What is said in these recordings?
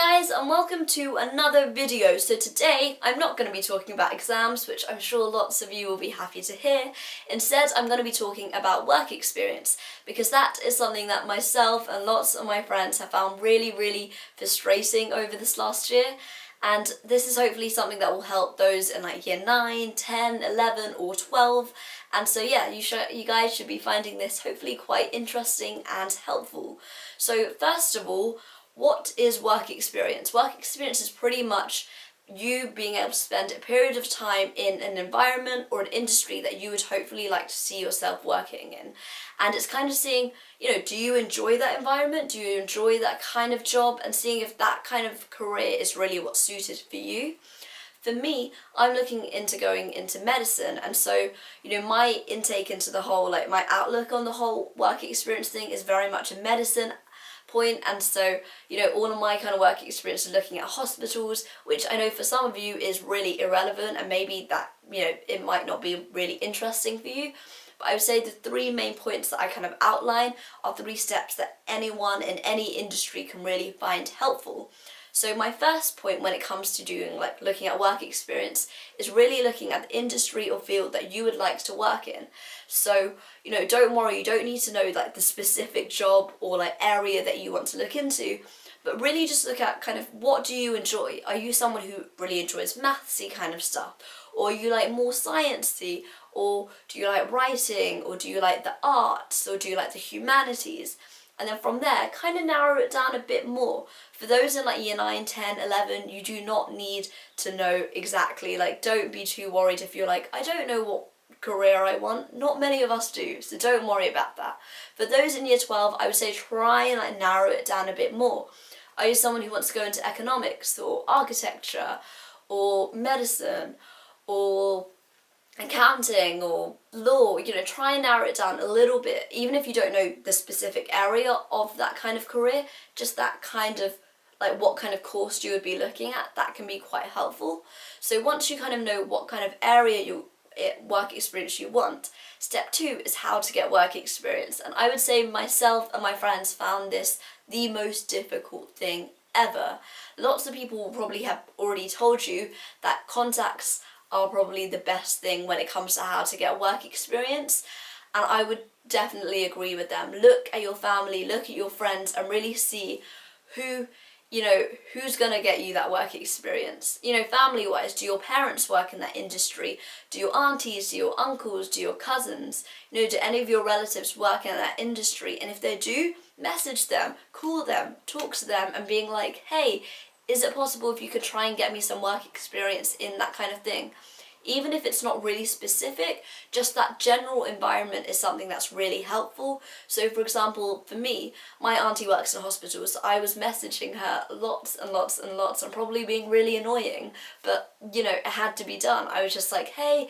guys, and welcome to another video. So today I'm not going to be talking about exams, which I'm sure lots of you will be happy to hear. Instead, I'm going to be talking about work experience, because that is something that myself and lots of my friends have found really frustrating over this last year. And this is hopefully something that will help those in like year 9, 10, 11 or 12. And so yeah, you guys should be finding this hopefully quite interesting and helpful. So first of all, what is work experience? Work experience is pretty much you being able to spend a period of time in an environment or an industry that you would hopefully like to see yourself working in. And it's kind of seeing, do you enjoy that environment? Do you enjoy that kind of job? And seeing if that kind of career is really what's suited for you. For me, I'm looking into going into medicine, and so, my intake into the whole, my outlook on the whole work experience thing is very much a medicine point. And so, all of my kind of work experience is looking at hospitals, which I know for some of you is really irrelevant, and maybe that, it might not be really interesting for you. But I would say the three main points that I kind of outline are 3 steps that anyone in any industry can really find helpful. So my first point when it comes to doing looking at work experience is really looking at the industry or field that you would like to work in. So, don't worry, you don't need to know the specific job or area that you want to look into, but really just look at kind of what do you enjoy. Are you someone who really enjoys mathsy kind of stuff? Or you like more sciencey? Or do you like writing? Or do you like the arts? Or do you like the humanities? And then from there, kind of narrow it down a bit more. For those in year 9, 10, 11, you do not need to know exactly. Don't be too worried if you're I don't know what career I want. Not many of us do, so don't worry about that. For those in year 12, I would say try and narrow it down a bit more. Are you someone who wants to go into economics or architecture or medicine or accounting or law? Try and narrow it down a little bit, even if you don't know the specific area of that kind of career, just that kind of what kind of course you would be looking at, that can be quite helpful. So once you kind of know what kind of area work experience you want, step 2 is how to get work experience. And I would say myself and my friends found this the most difficult thing ever. Lots of people will probably have already told you that contacts are probably the best thing when it comes to how to get work experience, and I would definitely agree with them. Look at your family, look at your friends, and really see who's gonna get you that work experience. Family wise, do your parents work in that industry? Do your aunties, do your uncles, do your cousins, do any of your relatives work in that industry? And if they do, message them, call them, talk to them, and being like, hey, is it possible if you could try and get me some work experience in that kind of thing? Even if it's not really specific, just that general environment is something that's really helpful. So for example, for me, my auntie works in a hospital, so I was messaging her lots and lots and lots and probably being really annoying, but it had to be done. I was just like, hey,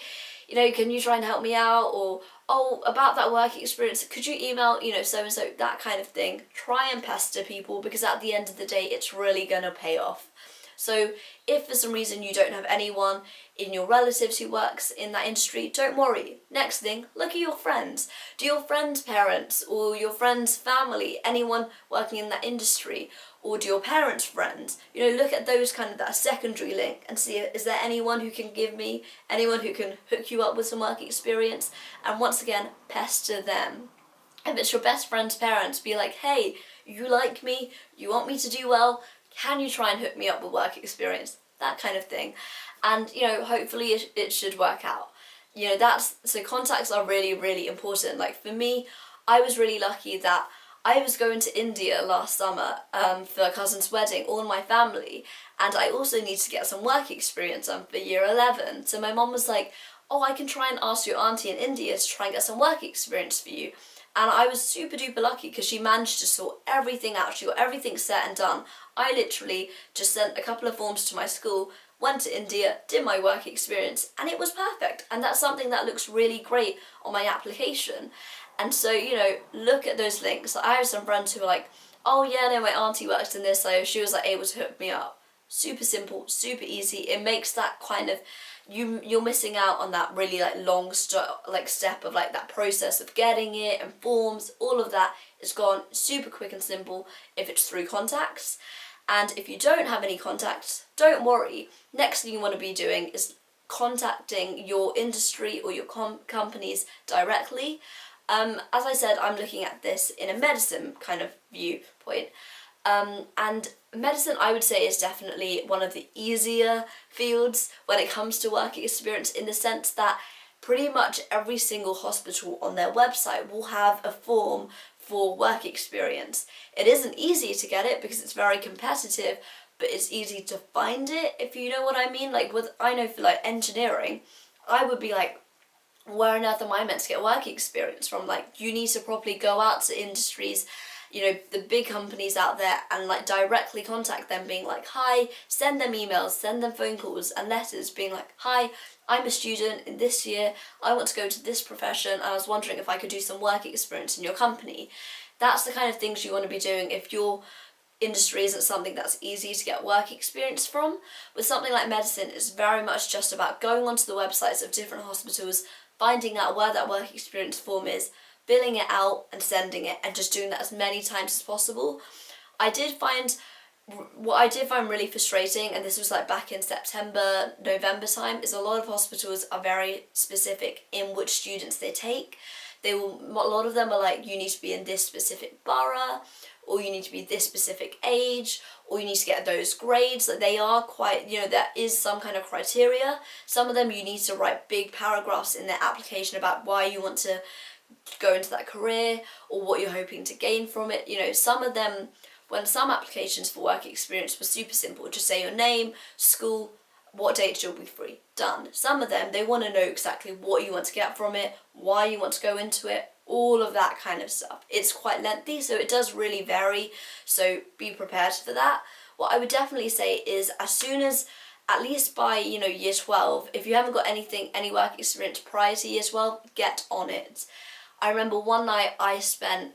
can you try and help me out? Or, oh, about that work experience, could you email, so-and-so, that kind of thing. Try and pester people, because at the end of the day, it's really gonna pay off. So if for some reason you don't have anyone in your relatives who works in that industry, don't worry. Next thing, look at your friends. Do your friends' parents or your friends' family, anyone working in that industry? Or do your parents' friends? Look at those kind of that secondary link and see, is there anyone who can anyone who can hook you up with some work experience? And once again, pester them. If it's your best friend's parents, be like, hey, you like me, you want me to do well, can you try and hook me up with work experience? That kind of thing. And, hopefully it should work out. So contacts are really important. For me, I was really lucky that I was going to India last summer for a cousin's wedding, all my family, and I also need to get some work experience for year 11. So my mom was like, oh, I can try and ask your auntie in India to try and get some work experience for you. And I was super duper lucky because she managed to sort everything out. She got everything set and done. I literally just sent a couple of forms to my school, went to India, did my work experience, and it was perfect. And that's something that looks really great on my application. And so, look at those links. I have some friends who are like, oh yeah, no, my auntie works in this, so she was able to hook me up. Super simple, super easy. It makes that kind of, you're missing out on that really long step of that process of getting it and forms. All of that is gone super quick and simple if it's through contacts. And if you don't have any contacts, don't worry. Next thing you want to be doing is contacting your industry or your companies directly. As I said, I'm looking at this in a medicine kind of viewpoint. And medicine, I would say, is definitely one of the easier fields when it comes to work experience, in the sense that pretty much every single hospital on their website will have a form for work experience. It isn't easy to get it because it's very competitive, but it's easy to find it, if you know what I mean. Like I know for like engineering, I would be like, where on earth am I meant to get work experience from? Like, you need to properly go out to industries, the big companies out there, and like directly contact them, being like, hi, send them emails, send them phone calls and letters, being like, hi, I'm a student in this year, I want to go to this profession, and I was wondering if I could do some work experience in your company. That's the kind of things you want to be doing if your industry isn't something that's easy to get work experience from. With something like medicine, it's very much just about going onto the websites of different hospitals, finding out where that work experience form is, filling it out and sending it, and just doing that as many times as possible. What I did find really frustrating, and this was like back in September, November time, is a lot of hospitals are very specific in which students they take. A lot of them are like, you need to be in this specific borough, or you need to be this specific age, or you need to get those grades. Like, they are quite, there is some kind of criteria. Some of them you need to write big paragraphs in their application about why you want to go into that career or what you're hoping to gain from it. Some of them, when some applications for work experience were super simple, just say your name, school, what dates you'll be free, done. Some of them, they want to know exactly what you want to get from it, why you want to go into it, all of that kind of stuff. It's quite lengthy, so it does really vary, so be prepared for that. What I would definitely say is, as soon as, at least by, year 12, if you haven't got any work experience prior to year 12, get on it. I remember one night I spent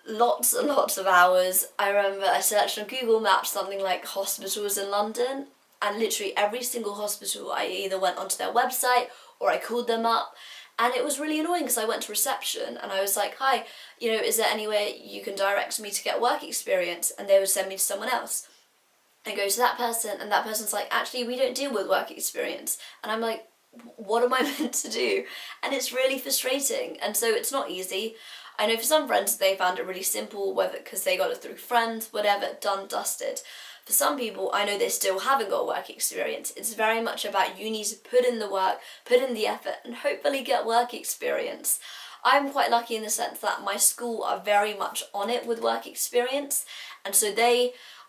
lots and lots of hours. I remember I searched on Google Maps something like hospitals in London, and literally every single hospital I either went onto their website or I called them up. And it was really annoying because I went to reception and I was like, hi, is there any way you can direct me to get work experience? And they would send me to someone else. I go to that person and that person's like, actually, we don't deal with work experience. And I'm like, what am I meant to do? And it's really frustrating. And so it's not easy. I know for some friends they found it really simple, whether because they got it through friends, whatever, done, dusted. For some people, I know they still haven't got work experience. It's very much about you need to put in the work, put in the effort, and hopefully get work experience. I'm quite lucky in the sense that my school are very much on it with work experience, and so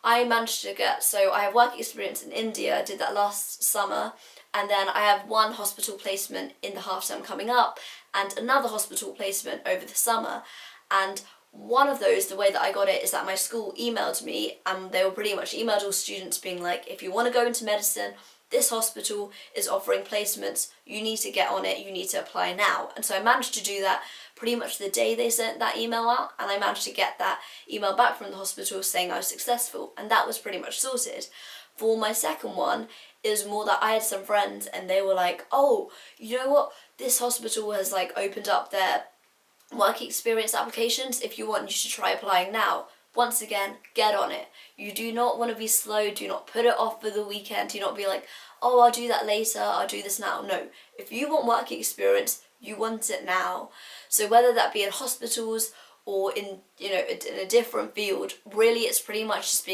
I managed to get, so I have work experience in India, I did that last summer, and then I have one hospital placement in the half term coming up, and another hospital placement over the summer, and one of those, the way that I got it is that my school emailed me, and they were pretty much emailed all students being like, if you want to go into medicine, this hospital is offering placements, you need to get on it, you need to apply now. And so I managed to do that pretty much the day they sent that email out, and I managed to get that email back from the hospital saying I was successful, and that was pretty much sorted. For my second one, it was more that I had some friends and they were like, oh, you know what, this hospital has like opened up their work experience applications. If you want, you should try applying now. Once again, get on it. You do not want to be slow. Do not put it off for the weekend. Do not be like, oh, I'll do that later, I'll do this now. No, if you want work experience, you want it now. So whether that be in hospitals or in a different field, really it's pretty much just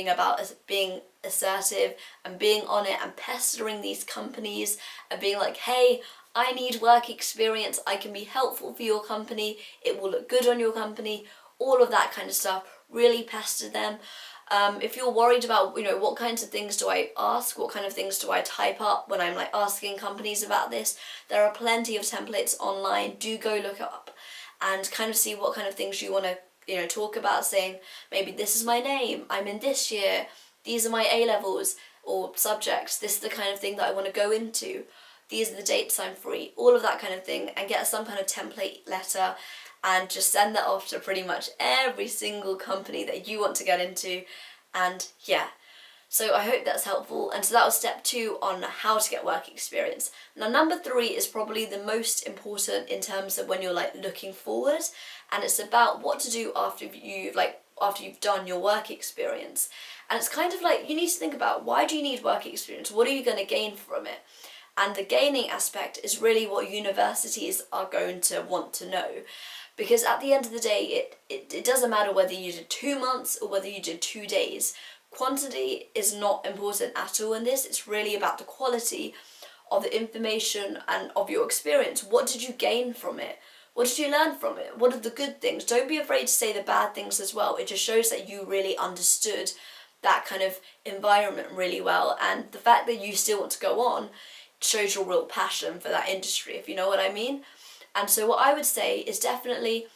being assertive and being on it and pestering these companies and being like, hey, I need work experience, I can be helpful for your company, it will look good on your company, all of that kind of stuff. Really pester them. If you're worried about, what kinds of things do I ask, what kind of things do I type up when I'm like asking companies about this, there are plenty of templates online. Do go look up and kind of see what kind of things you want to, talk about, saying maybe this is my name, I'm in this year, these are my A-levels or subjects, this is the kind of thing that I want to go into, these are the dates I'm free, all of that kind of thing, and get some kind of template letter and just send that off to pretty much every single company that you want to get into. And yeah, so I hope that's helpful. And so that was step 2 on how to get work experience. Now number 3 is probably the most important in terms of when you're like looking forward, and it's about what to do after you've like after you've done your work experience. And it's kind of like, you need to think about, why do you need work experience? What are you going to gain from it? And the gaining aspect is really what universities are going to want to know. Because at the end of the day, it doesn't matter whether you did 2 months or whether you did 2 days. Quantity is not important at all in this. It's really about the quality of the information and of your experience. What did you gain from it? What did you learn from it? What are the good things? Don't be afraid to say the bad things as well. It just shows that you really understood that kind of environment really well, and the fact that you still want to go on shows your real passion for that industry, if you know what I mean. And so what I would say is definitely,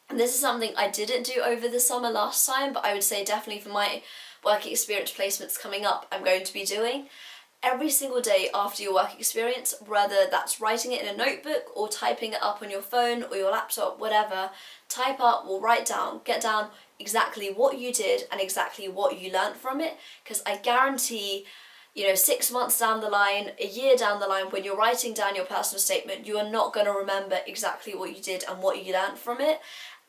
and this is something I didn't do over the summer last time, but I would say definitely for my work experience placements coming up, I'm going to be doing every single day after your work experience, whether that's writing it in a notebook or typing it up on your phone or your laptop, whatever, type up or write down, get down exactly what you did and exactly what you learnt from it, because I guarantee, 6 months down the line, a year down the line, when you're writing down your personal statement, you are not going to remember exactly what you did and what you learnt from it.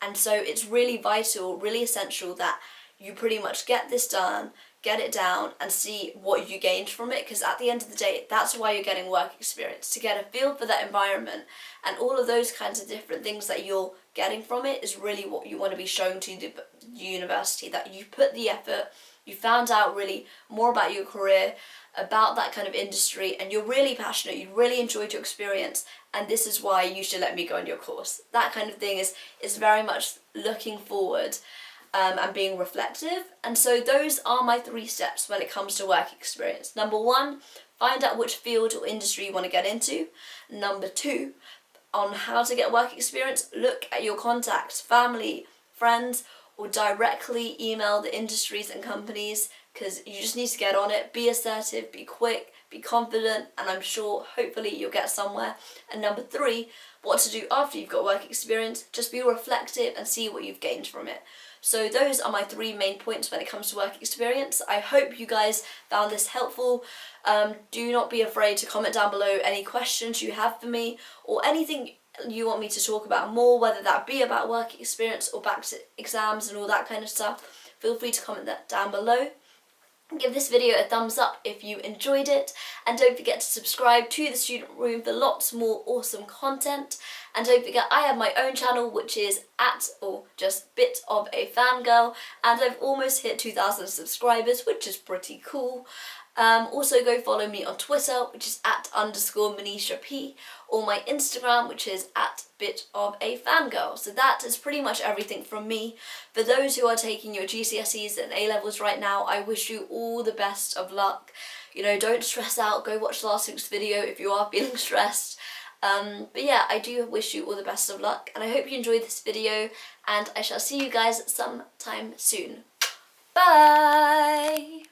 And so it's really vital, really essential that you pretty much get this done, get it down and see what you gained from it, because at the end of the day, that's why you're getting work experience, to get a feel for that environment, and all of those kinds of different things that you're getting from it is really what you want to be showing to the university, that you put the effort, you found out really more about your career, about that kind of industry, and you're really passionate, you really enjoyed your experience, and this is why you should let me go on your course. That kind of thing is very much looking forward and being reflective. And so those are my 3 steps when it comes to work experience. Number 1, find out which field or industry you want to get into. Number 2, on how to get work experience, look at your contacts, family, friends, or directly email the industries and companies, because you just need to get on it. Be assertive, be quick, be confident, and I'm sure hopefully you'll get somewhere. And number 3, what to do after you've got work experience, just be reflective and see what you've gained from it. So those are my 3 main points when it comes to work experience. I hope you guys found this helpful. Do not be afraid to comment down below any questions you have for me, or anything you want me to talk about more, whether that be about work experience or back to exams and all that kind of stuff. Feel free to comment that down below. Give this video a thumbs up if you enjoyed it, and don't forget to subscribe to the Student Room for lots more awesome content. And don't forget, I have my own channel, which is just Bit of a Fangirl, and I've almost hit 2,000 subscribers, which is pretty cool. Also go follow me on Twitter, which is @_Manisha P, or my Instagram, which is @BitOfAFangirl. So that is pretty much everything from me. For those who are taking your GCSEs and A-levels right now, I wish you all the best of luck. Don't stress out. Go watch last week's video if you are feeling stressed. But yeah, I do wish you all the best of luck, and I hope you enjoyed this video, and I shall see you guys sometime soon. Bye!